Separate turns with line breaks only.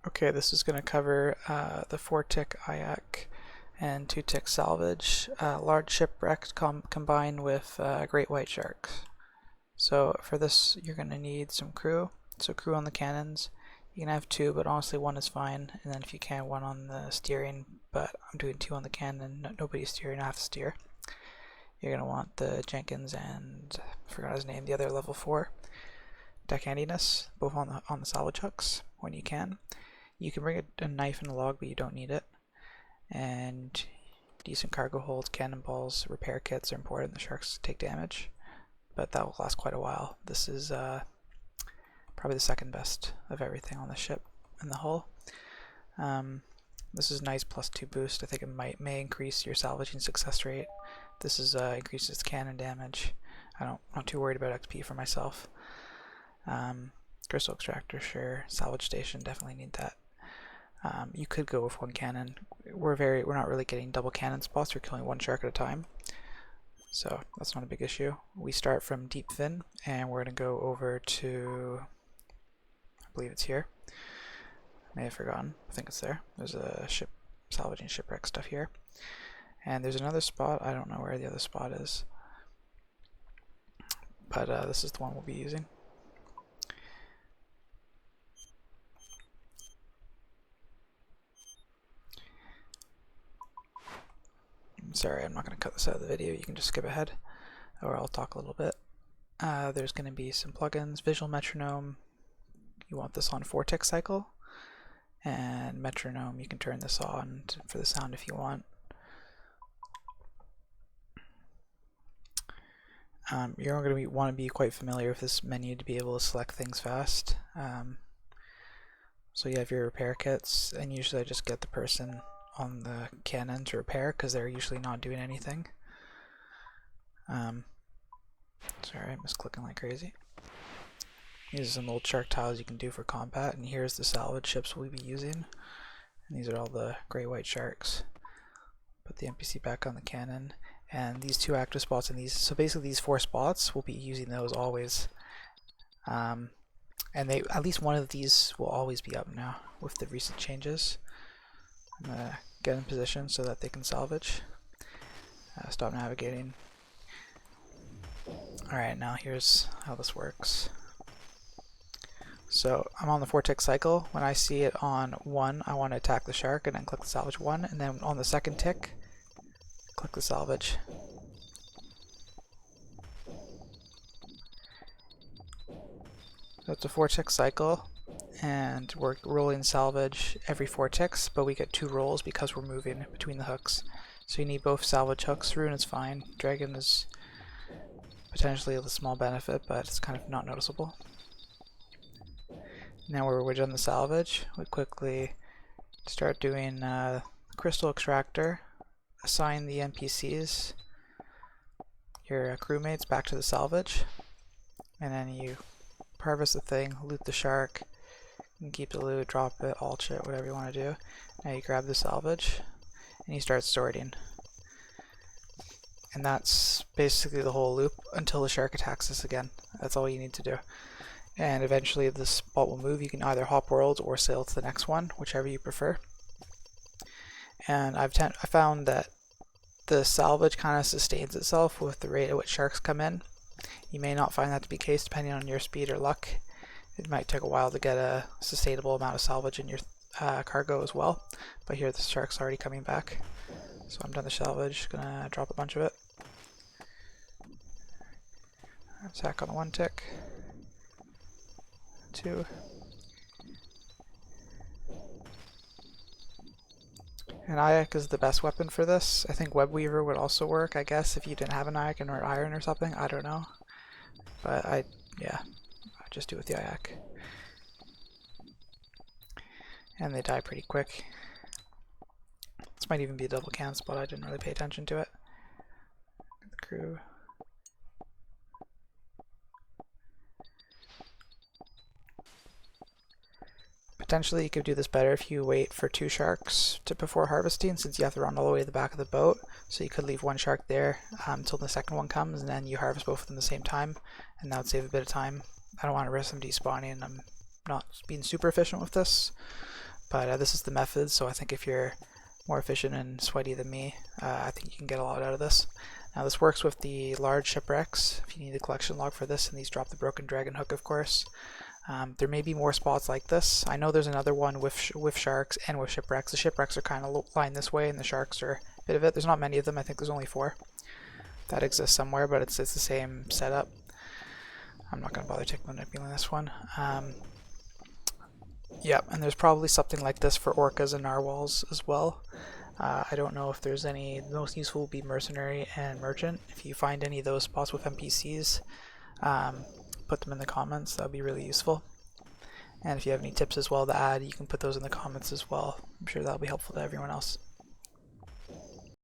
Okay, this is going to cover the 4-tick Ayak and 2-tick salvage, large shipwrecks combined with great white sharks. So for this you're going to need some crew. So crew on the cannons. You can have 2, but honestly 1 is fine. And then if you can, 1 on the steering, but I'm doing 2 on the cannon. Nobody's steering, I have to steer. You're going to want the Jenkins and, I forgot his name, the other level 4 deck handiness, both on the salvage hooks when you can. You can bring a knife and a log, but you don't need it. And decent cargo holds, cannonballs, repair kits are important. The sharks take damage, but that will last quite a while. This is probably the second best of everything on the ship in the hull. This is nice +2 boost. I think it may increase your salvaging success rate. This is increases cannon damage. I'm not too worried about XP for myself. Crystal extractor, sure. Salvage station, definitely need that. You could go with 1 cannon. We're not really getting double cannon spots. We're killing 1 shark at a time, so that's not a big issue. We start from deep fin, and we're gonna go over to, I believe it's here. I may have forgotten. I think it's there. There's a ship salvaging shipwreck stuff here, and there's another spot. I don't know where the other spot is, but this is the one we'll be using. Sorry, I'm not going to cut this out of the video. You can just skip ahead, or I'll talk a little bit. There's going to be some plugins, visual metronome. You want this on 4-tick cycle, and metronome, you can turn this on for the sound if you want. You're going to want to be quite familiar with this menu to be able to select things fast. So you have your repair kits, and usually I just get the person on the cannon to repair because they're usually not doing anything. Sorry, I'm misclicking like crazy. These are some old shark tiles you can do for combat, and here's the salvage ships we'll be using. And these are all the great white sharks. Put the NPC back on the cannon, and these 2 active spots in these. So basically, these 4 spots, we'll be using those always. And at least one of these will always be up now with the recent changes. I'm gonna get in position so that they can salvage. Stop navigating. Alright, now here's how this works. So I'm on the 4-tick cycle. When I see it on 1, I want to attack the shark and then click the salvage 1, and then on the 2nd tick, click the salvage. So it's a 4-tick cycle, and we're rolling salvage every 4 ticks, but we get 2 rolls because we're moving between the hooks. So you need both salvage hooks. Rune is fine. Dragon is potentially a small benefit, but it's kind of not noticeable. Now we're done the salvage, we quickly start doing crystal extractor, assign the NPCs, your crewmates, back to the salvage, and then you harvest the thing, loot the shark, you can keep the loot, drop it, alt it, whatever you want to do. Now you grab the salvage, and you start sorting. And that's basically the whole loop until the shark attacks us again. That's all you need to do. And eventually the spot will move. You can either hop worlds or sail to the next one, whichever you prefer. And I found that the salvage kind of sustains itself with the rate at which sharks come in. You may not find that to be the case depending on your speed or luck. It might take a while to get a sustainable amount of salvage in your cargo as well. But here the shark's already coming back. So I'm done the salvage, gonna drop a bunch of it. Attack on the 1 tick. 2. And Ayak is the best weapon for this. I think Web Weaver would also work, I guess, if you didn't have an Ayak or iron or something. I don't know. But I just do it with the Ayak. And they die pretty quick. This might even be a double can spot, I didn't really pay attention to it. The crew. Potentially you could do this better if you wait for 2 sharks before harvesting, since you have to run all the way to the back of the boat. So you could leave 1 shark there until the second one comes, and then you harvest both of them at the same time, and that would save a bit of time. I don't want to risk them despawning, and I'm not being super efficient with this, But this is the method, so I think if you're more efficient and sweaty than me, I think you can get a lot out of this. Now this works with the large shipwrecks, if you need a collection log for this, and these drop the broken dragon hook, of course. There may be more spots like this. I know there's another one with sharks and with shipwrecks. The shipwrecks are kind of lined this way, and the sharks are a bit of it. There's not many of them. I think there's only 4 that exist somewhere, but it's the same setup. I'm not going to bother tick manipulating this one. Yeah, and there's probably something like this for orcas and narwhals as well. I don't know if there's any. The most useful will be mercenary and merchant. If you find any of those spots with NPCs, put them in the comments. That would be really useful. And if you have any tips as well to add, you can put those in the comments as well. I'm sure that'll be helpful to everyone else.